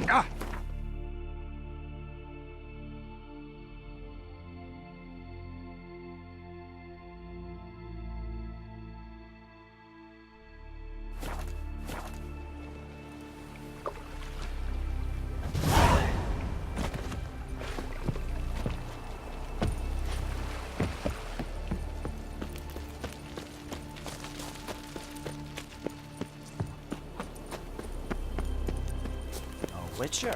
Ah! A witcher.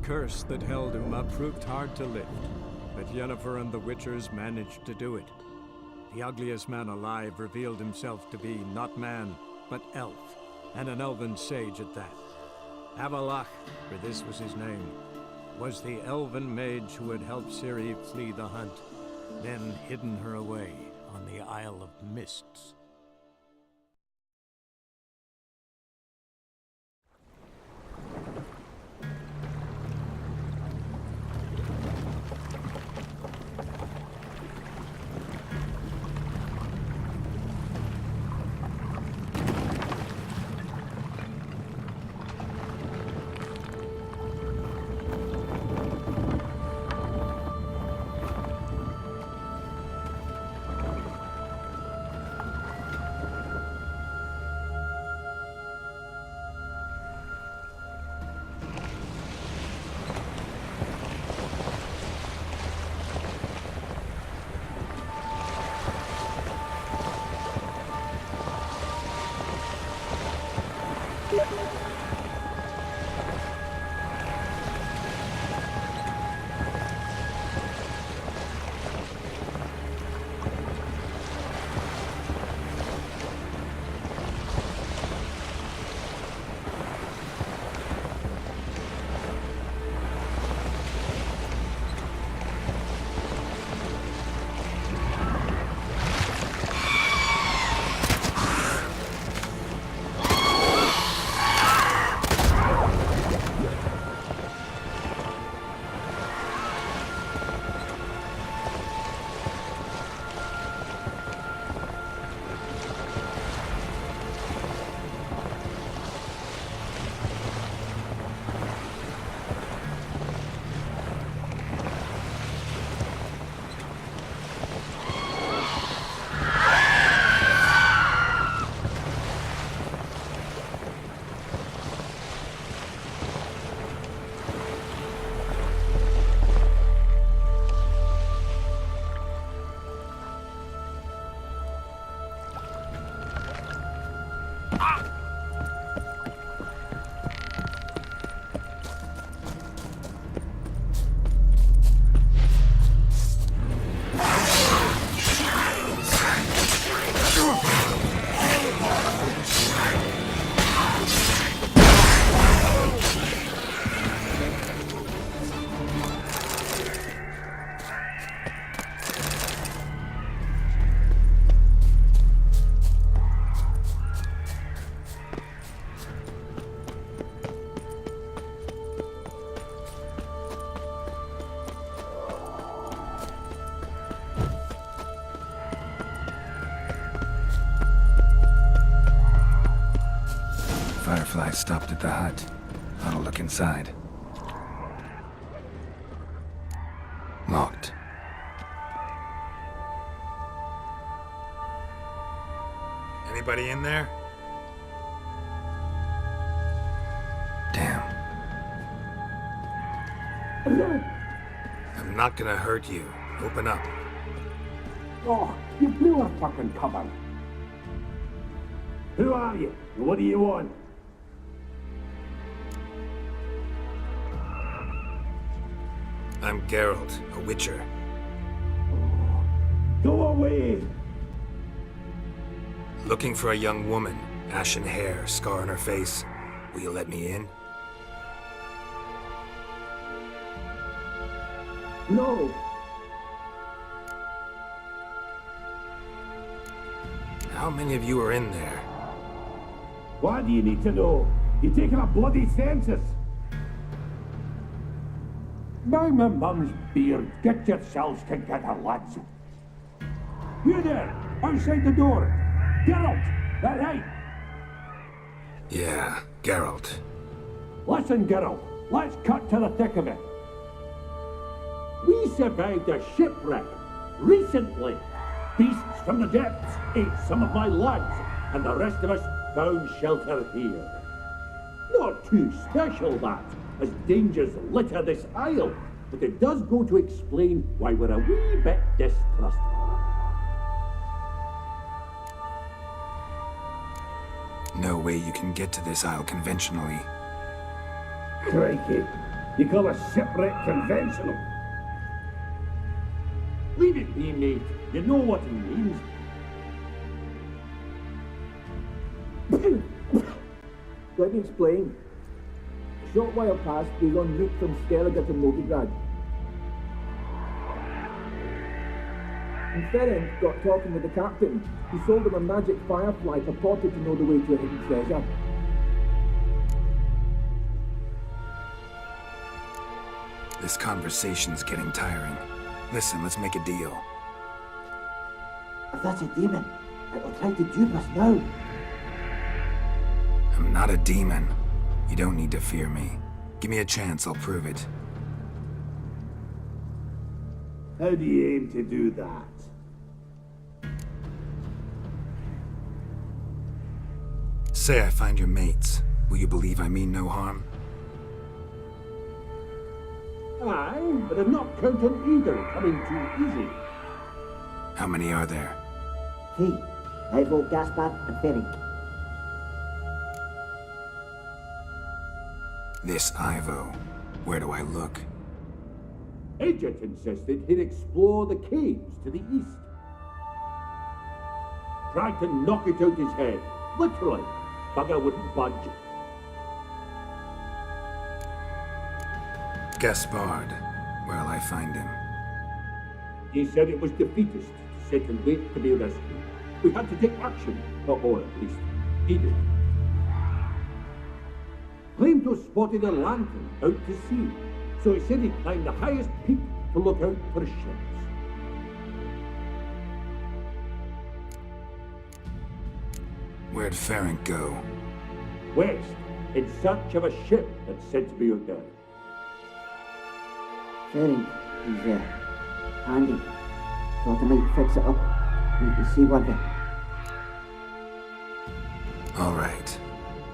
curse that held Uma proved hard to lift, but Yennefer and the Witchers managed to do it. The ugliest man alive revealed himself to be not man, but elf, and an elven sage at that. Avalach, for this was his name, was the elven mage who had helped Ciri flee the hunt, then hidden her away on the Isle of Mists. Firefly stopped at the hut. I'll look inside. Locked. Anybody in there? Damn. I'm not gonna hurt you. Open up. Oh, you blew our fucking cover. Who are you? What do you want? I'm Geralt, a witcher. Go away! Looking for a young woman. Ashen hair, scar on her face. Will you let me in? No! How many of you are in there? Why do you need to know? You're taking a bloody census! By my mum's beard, get yourselves together, lads. You there, outside the door. Geralt, that right? Yeah, Geralt. Listen, Geralt, let's cut to the thick of it. We survived a shipwreck recently. Beasts from the depths ate some of my lads, and the rest of us found shelter here. Not too special, that, as dangers litter this isle, but it does go to explain why we're a wee bit distrustful. No way you can get to this isle conventionally. Crikey. You call a shipwreck conventional? Leave it be, mate. You know what he means. Let me explain. A short while past, we was en route from Skellige to Novigrad. And Ferenc got talking with the captain. He sold him a magic firefly purported to know the way to a hidden treasure. This conversation's getting tiring. Listen, let's make a deal. If that's a demon, it will try to dupe us now. I'm not a demon. You don't need to fear me. Give me a chance, I'll prove it. How do you aim to do that? Say I find your mates. Will you believe I mean no harm? Aye, but I'm not count on either coming too easy. How many are there? 3. Ivo, Gaspar, and Ferenc. This Ivo. Where do I look? Edget insisted he'd explore the caves to the east. Tried to knock it out his head. Literally. Bugger wouldn't budge. Gaspard. Where'll I find him? He said it was defeatist to sit and wait to be rescued. We had to take action. Or at least, he did. Claimed to have spotted a lantern out to sea, so he said he'd climb the highest peak to look out for ships. Where'd Ferenc go? West, in search of a ship that's said to be out there. Ferenc, he's handy. Thought I might fix it up. Make the seaworthy. All right.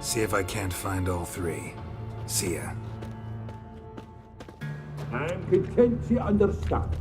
See if I can't find all 3. See ya. I'm content to understand.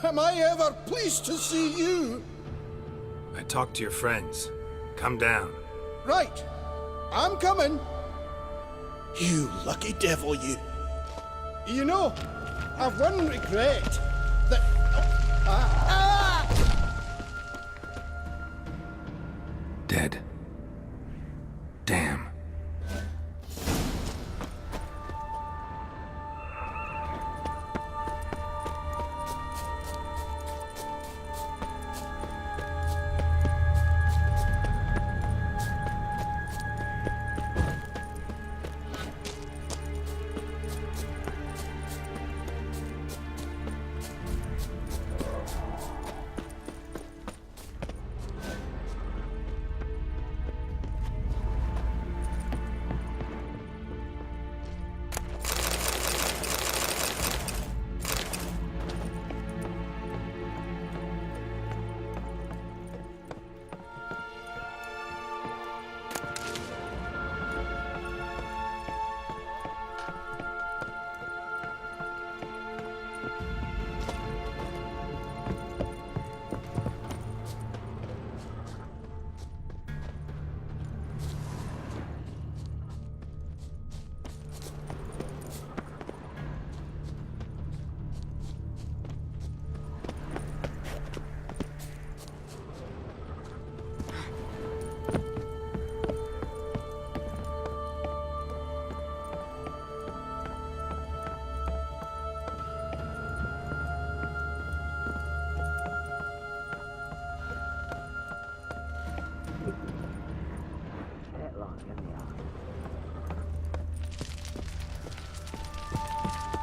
Am I ever pleased to see you? I talked to your friends. Come down. Right. I'm coming. You lucky devil, you. You know, I've one regret. That... Dead. Damn.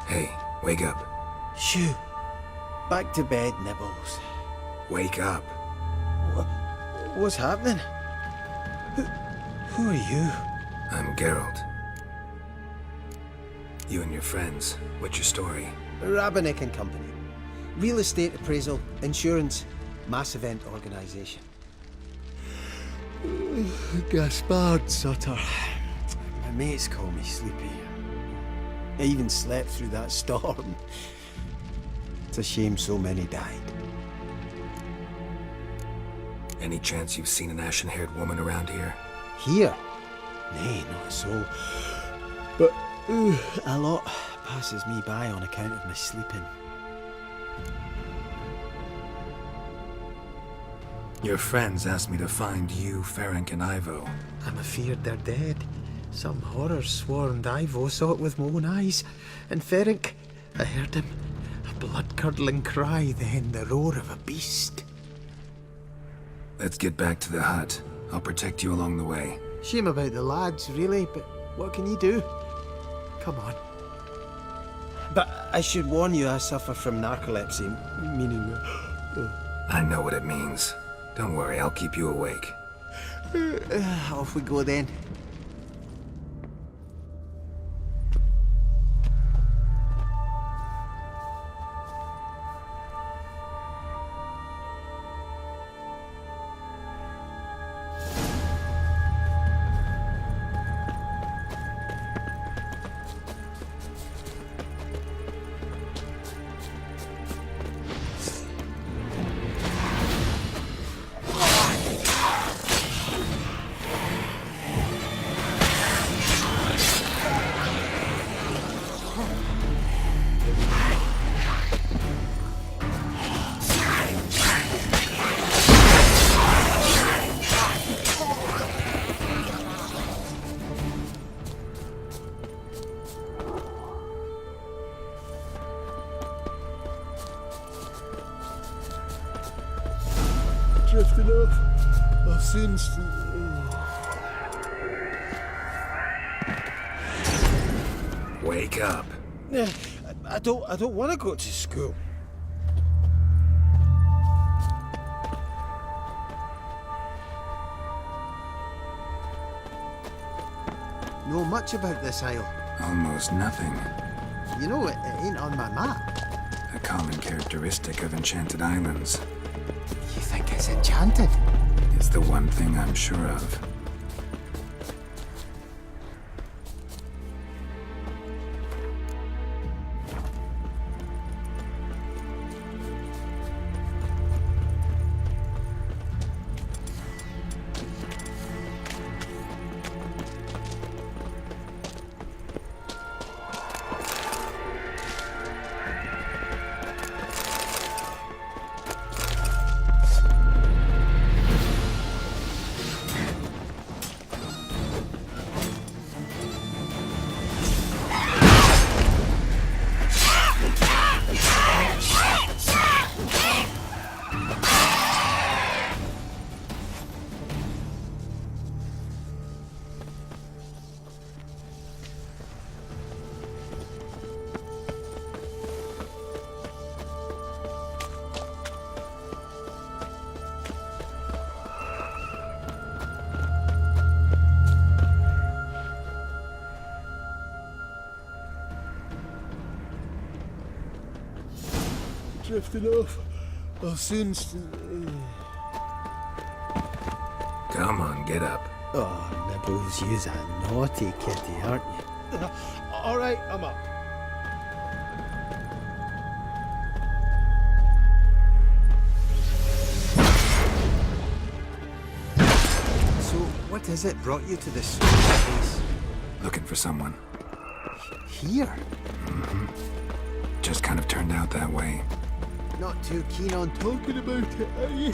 Hey, wake up. Shoo! Back to bed, Nibbles. Wake up. What's happening? Who are you? I'm Geralt. You and your friends, what's your story? Rabbinick and Company. Real estate appraisal, insurance, mass event organisation. Gaspard Sutter. My mates call me Sleepy. I even slept through that storm. It's a shame so many died. Any chance you've seen an ashen-haired woman around here? Here? Nay, not a soul. But a lot passes me by on account of my sleeping. Your friends asked me to find you, Ferenc, and Ivo. I'm afeard they're dead. Some horrors swarmed Ivo, saw it with my own eyes. And Ferenc, I heard him. A blood-curdling cry, then the roar of a beast. Let's get back to the hut. I'll protect you along the way. Shame about the lads, really, but what can you do? Come on. But I should warn you, I suffer from narcolepsy, meaning... I know what it means. Don't worry, I'll keep you awake. Off we go then. Drifting off. I've seen... Wake up. I don't want to go to school. Know much about this isle? Almost nothing. You know, it ain't on my map. A common characteristic of enchanted islands. You think it's enchanted? It's the one thing I'm sure of. Drifting off. I've seen... Come on, get up. Oh, Nibbles, you's a naughty kitty, aren't you? All right, I'm up. So, what is it brought you to this place? Looking for someone. Here? Just kind of turned out that way. Not too keen on talking about it, are you?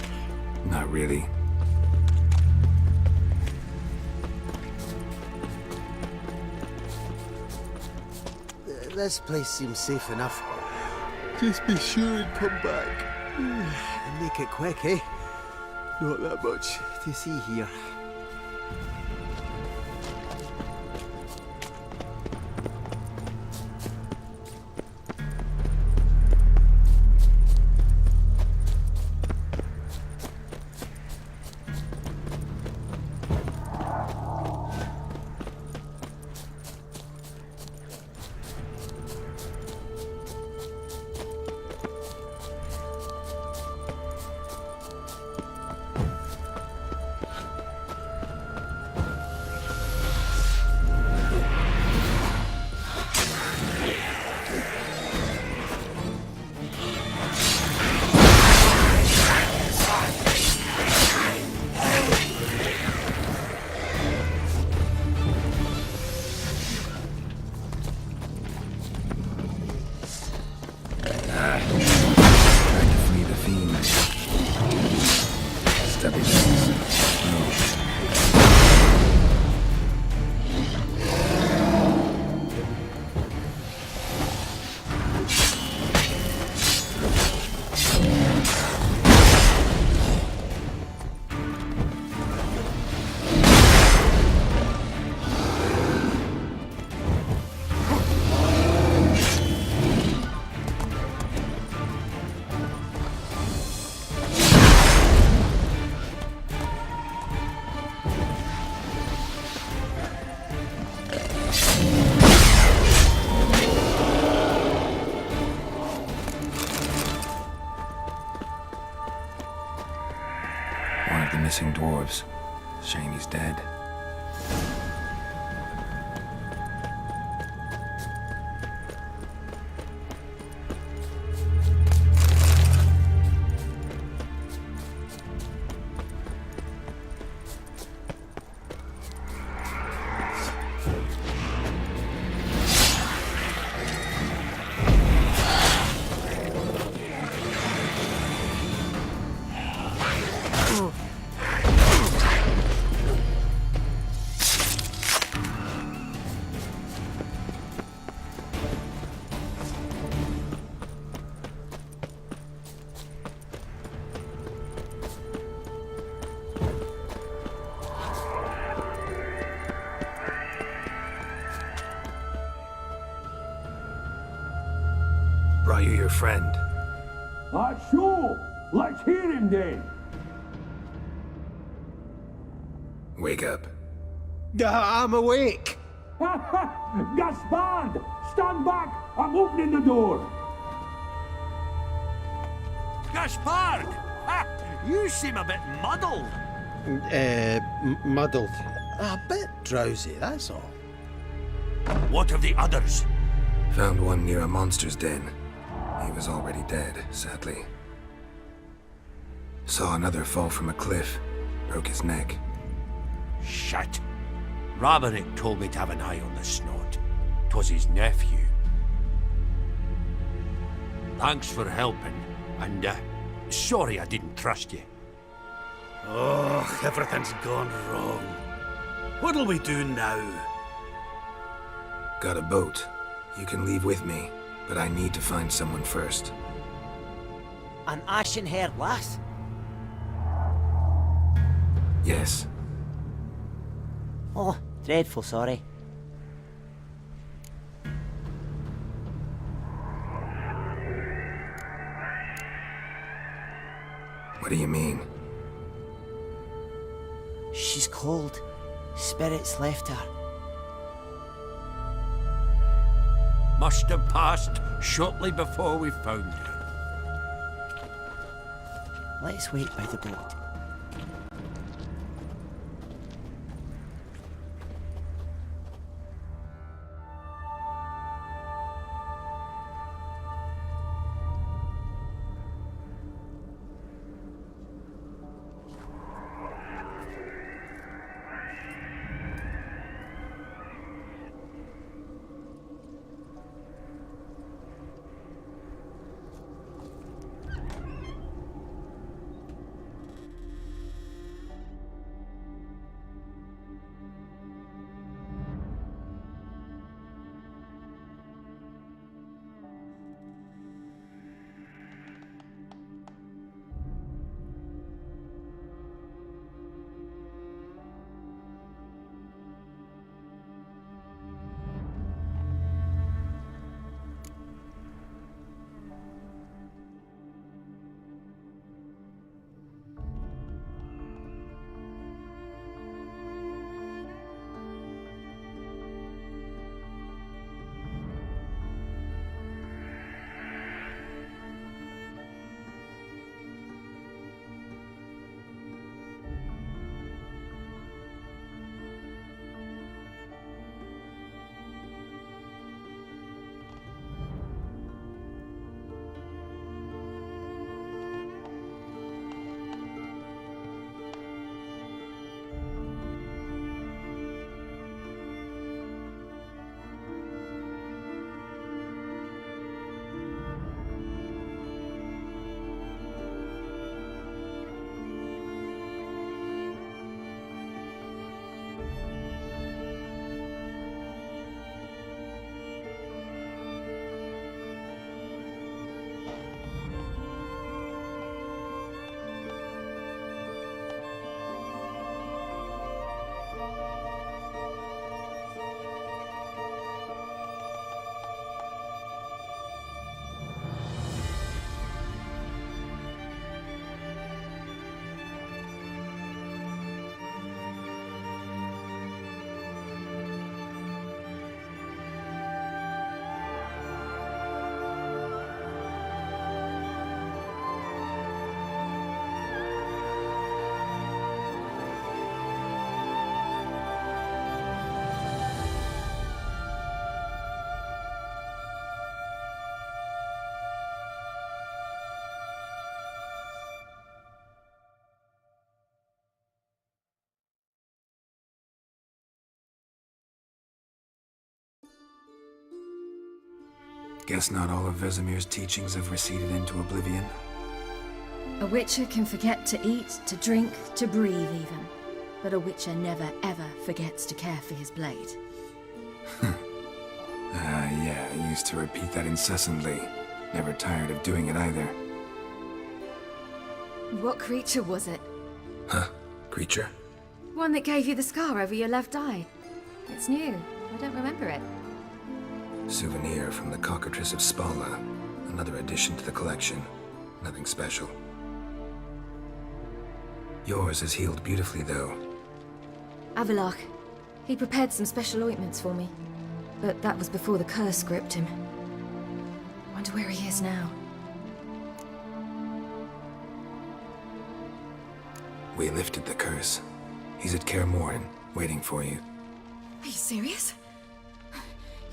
Not really. This place seems safe enough. Just be sure and come back. And make it quick, eh? Not that much. To see here. missing dwarves. Shame he's dead. Brought you your friend. Sure. Let's hear him then. Wake up. I'm awake. Gaspard! Stand back! I'm opening the door! Gaspard! Ha! You seem a bit muddled. Muddled. A bit drowsy, that's all. What of the others? Found one near a monster's den. He was already dead, sadly. Saw another fall from a cliff. Broke his neck. Shit. Ramarick told me to have an eye on the snot. 'Twas his nephew. Thanks for helping, and sorry I didn't trust you. Oh, everything's gone wrong. What'll we do now? Got a boat. You can leave with me, but I need to find someone first. An ashen-haired lass? Yes. Oh, dreadful sorry. What do you mean? She's cold. Spirits left her. Must have passed shortly before we found her. Let's wait by the boat. Guess not all of Vesemir's teachings have receded into oblivion. A witcher can forget to eat, to drink, to breathe even. But a witcher never ever forgets to care for his blade. Yeah, I used to repeat that incessantly. Never tired of doing it either. What creature was it? Huh? Creature? One that gave you the scar over your left eye. It's new. I don't remember it. Souvenir from the Cockatrice of Spala. Another addition to the collection. Nothing special. Yours is healed beautifully, though. Avalok. He prepared some special ointments for me. But that was before the curse gripped him. Wonder where he is now. We lifted the curse. He's at Kaer Morhen, waiting for you. Are you serious?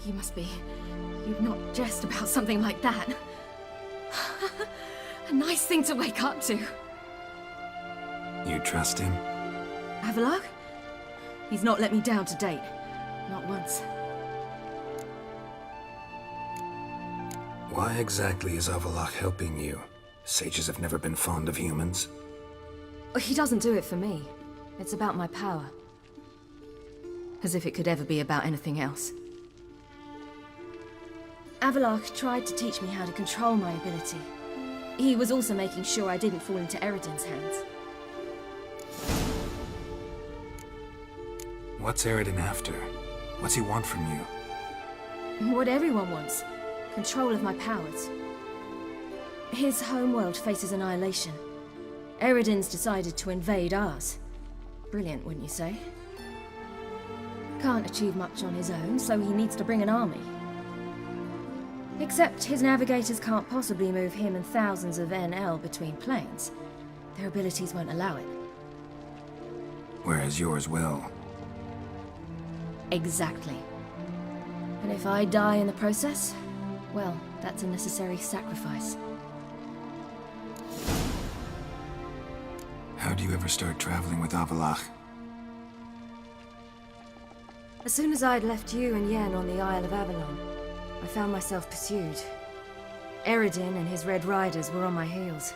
You must be. You'd not jest about something like that. A nice thing to wake up to. You trust him? Avalok? He's not let me down to date. Not once. Why exactly is Avalok helping you? Sages have never been fond of humans. He doesn't do it for me. It's about my power. As if it could ever be about anything else. Avalok tried to teach me how to control my ability. He was also making sure I didn't fall into Eredin's hands. What's Eredin after? What's he want from you? What everyone wants. Control of my powers. His homeworld faces annihilation. Eredin's decided to invade ours. Brilliant, wouldn't you say? Can't achieve much on his own, so he needs to bring an army. Except his navigators can't possibly move him and thousands of NL between planes. Their abilities won't allow it. Whereas yours will. Exactly. And if I die in the process, well, that's a necessary sacrifice. How do you ever start traveling with Avalok? As soon as I'd left you and Yen on the Isle of Avalon, I found myself pursued. Eredin and his Red Riders were on my heels.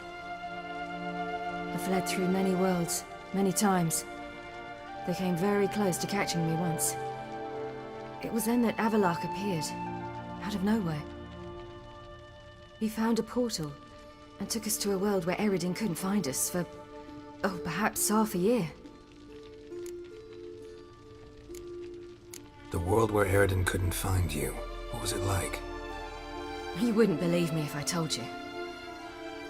I fled through many worlds, many times. They came very close to catching me once. It was then that Avalok appeared, out of nowhere. He found a portal, and took us to a world where Eredin couldn't find us for, oh, perhaps half a year. The world where Eredin couldn't find you. What was it like? You wouldn't believe me if I told you.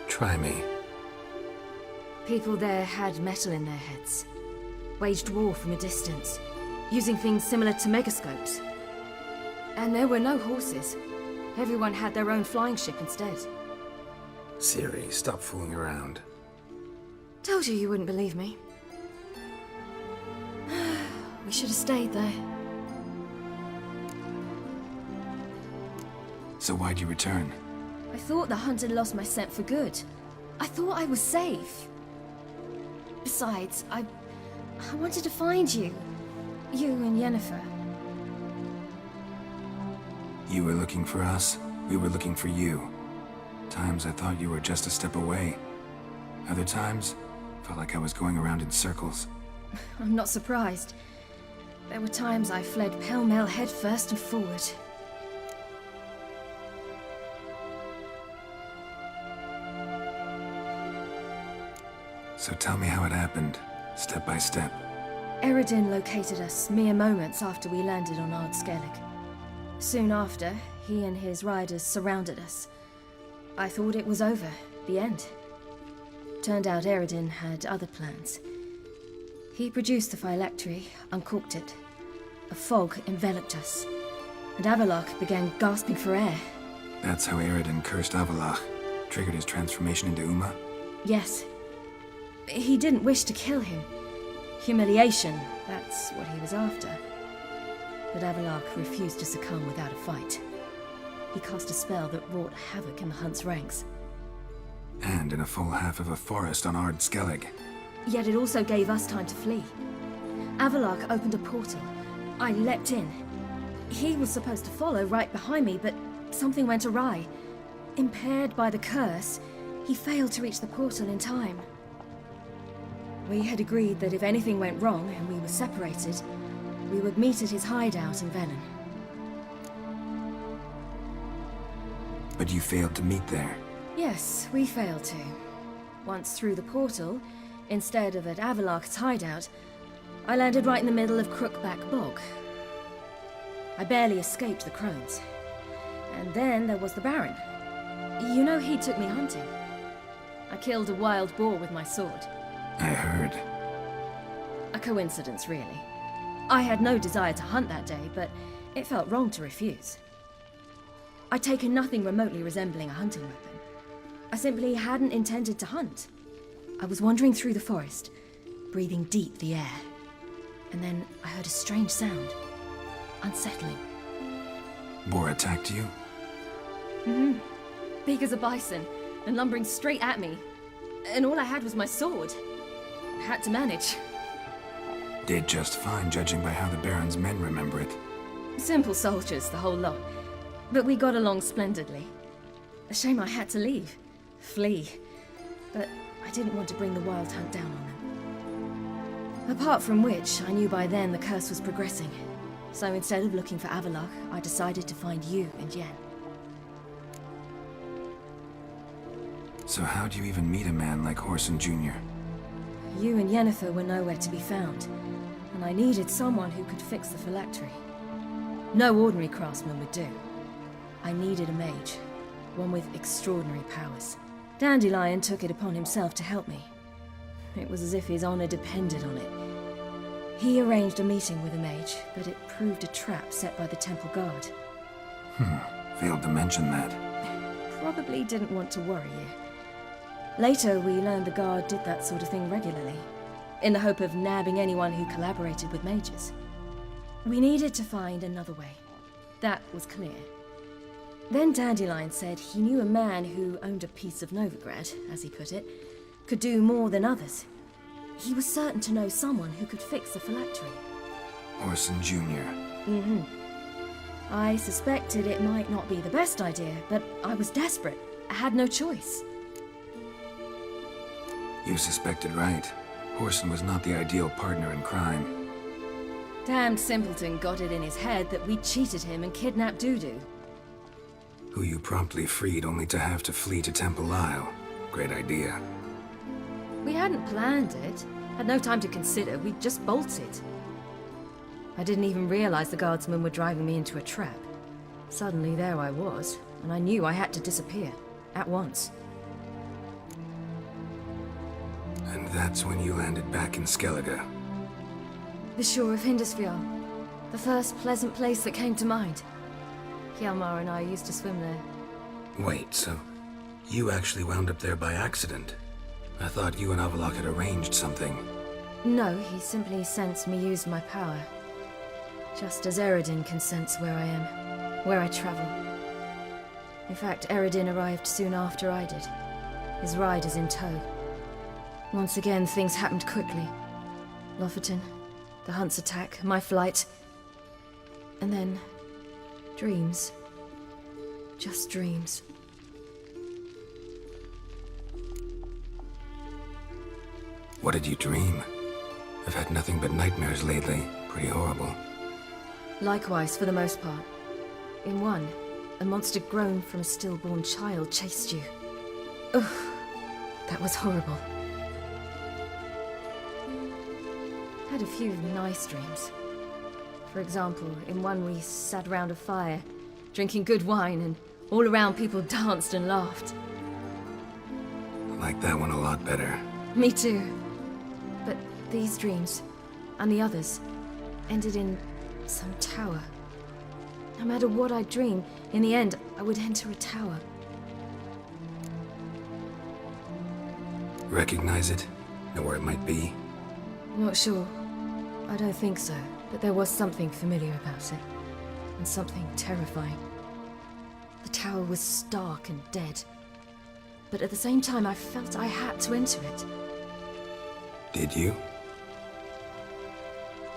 Try me. People there had metal in their heads. Waged war from a distance, using things similar to megascopes. And there were no horses. Everyone had their own flying ship instead. Ciri, stop fooling around. Told you wouldn't believe me. We should have stayed there. So why'd you return? I thought the hunt had lost my scent for good. I thought I was safe. Besides, I wanted to find you. You and Yennefer. You were looking for us, we were looking for you. Times I thought you were just a step away. Other times, felt like I was going around in circles. I'm not surprised. There were times I fled pell-mell headfirst and forward. So tell me how it happened, step by step. Eredin located us mere moments after we landed on Ard Skellig. Soon after, he and his riders surrounded us. I thought it was over, the end. Turned out Eredin had other plans. He produced the phylactery, uncorked it. A fog enveloped us, and Avalok began gasping for air. That's how Eredin cursed Avalok, triggered his transformation into Uma? Yes. He didn't wish to kill him. Humiliation, that's what he was after. But Avalok refused to succumb without a fight. He cast a spell that wrought havoc in the hunt's ranks. And in a full half of a forest on Ard Skellig. Yet it also gave us time to flee. Avalok opened a portal. I leapt in. He was supposed to follow right behind me, but something went awry. Impaired by the curse, he failed to reach the portal in time. We had agreed that if anything went wrong and we were separated, we would meet at his hideout in Venom. But you failed to meet there. Yes, we failed to. Once through the portal, instead of at Avalok's hideout, I landed right in the middle of Crookback Bog. I barely escaped the crones. And then there was the Baron. You know, he took me hunting. I killed a wild boar with my sword. I heard. A coincidence, really. I had no desire to hunt that day, but it felt wrong to refuse. I'd taken nothing remotely resembling a hunting weapon. I simply hadn't intended to hunt. I was wandering through the forest, breathing deep the air. And then I heard a strange sound. Unsettling. Boar attacked you? Mm-hmm. Big as a bison, and lumbering straight at me. And all I had was my sword. I had to manage. Did just fine, judging by how the Baron's men remember it. Simple soldiers, the whole lot. But we got along splendidly. A shame I had to leave. Flee. But I didn't want to bring the wild hunt down on them. Apart from which, I knew by then the curse was progressing. So instead of looking for Avalok, I decided to find you and Yen. So how'd you even meet a man like Horson Jr.? You and Yennefer were nowhere to be found, and I needed someone who could fix the phylactery. No ordinary craftsman would do. I needed a mage, one with extraordinary powers. Dandelion took it upon himself to help me. It was as if his honor depended on it. He arranged a meeting with a mage, but it proved a trap set by the temple guard. Failed to mention that. Probably didn't want to worry you. Later, we learned the guard did that sort of thing regularly, in the hope of nabbing anyone who collaborated with mages. We needed to find another way. That was clear. Then Dandelion said he knew a man who owned a piece of Novigrad, as he put it, could do more than others. He was certain to know someone who could fix the phylactery. Horson Jr. Mm-hmm. I suspected it might not be the best idea, but I was desperate. I had no choice. You suspected right. Horson was not the ideal partner in crime. Damned simpleton got it in his head that we cheated him and kidnapped Dudu. Who you promptly freed only to have to flee to Temple Isle. Great idea. We hadn't planned it. Had no time to consider. We just bolted. I didn't even realize the guardsmen were driving me into a trap. Suddenly there I was, and I knew I had to disappear. At once. And that's when you landed back in Skellige. The shore of Hindisfjord. The first pleasant place that came to mind. Hjalmar and I used to swim there. Wait, so you actually wound up there by accident? I thought you and Avalok had arranged something. No, he simply sensed me use my power. Just as Eredin can sense where I am, where I travel. In fact, Eredin arrived soon after I did. His riders in tow. Once again, things happened quickly. Lofoten, the hunt's attack, my flight. And then, dreams. Just dreams. What did you dream? I've had nothing but nightmares lately. Pretty horrible. Likewise, for the most part. In one, a monster grown from a stillborn child chased you. Ugh, that was horrible. Had a few nice dreams. For example, in one we sat around a fire, drinking good wine, and all around people danced and laughed. I like that one a lot better. Me too. But these dreams, and the others, ended in some tower. No matter what I dream, in the end, I would enter a tower. Recognize it? Know where it might be? Not sure. I don't think so, but there was something familiar about it. And something terrifying. The tower was stark and dead. But at the same time, I felt I had to enter it. Did you?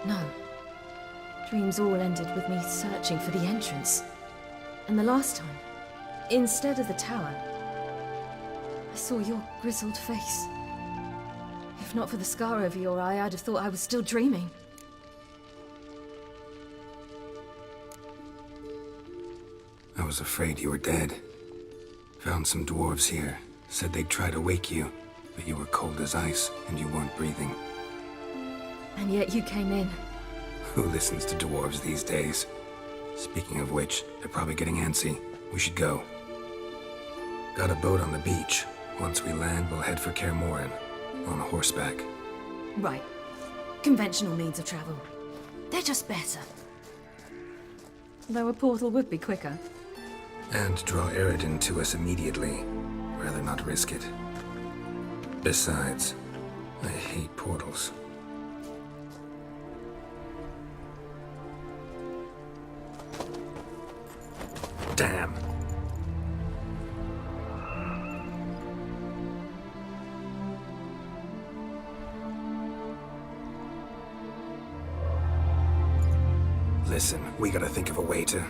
No. Dreams all ended with me searching for the entrance. And the last time, Instead of the tower, I saw your grizzled face. If not for the scar over your eye, I'd have thought I was still dreaming. I was afraid you were dead. Found some dwarves here. Said they'd try to wake you, but you were cold as ice and you weren't breathing. And yet you came in. Who listens to dwarves these days? Speaking of which, they're probably getting antsy. We should go. Got a boat on the beach. Once we land, we'll head for Kaer Morhen. On horseback. Right. Conventional means of travel. They're just better. Though a portal would be quicker. And draw Eredin to us immediately. Rather not risk it. Besides, I hate portals. Damn. Listen, we gotta think of a way to...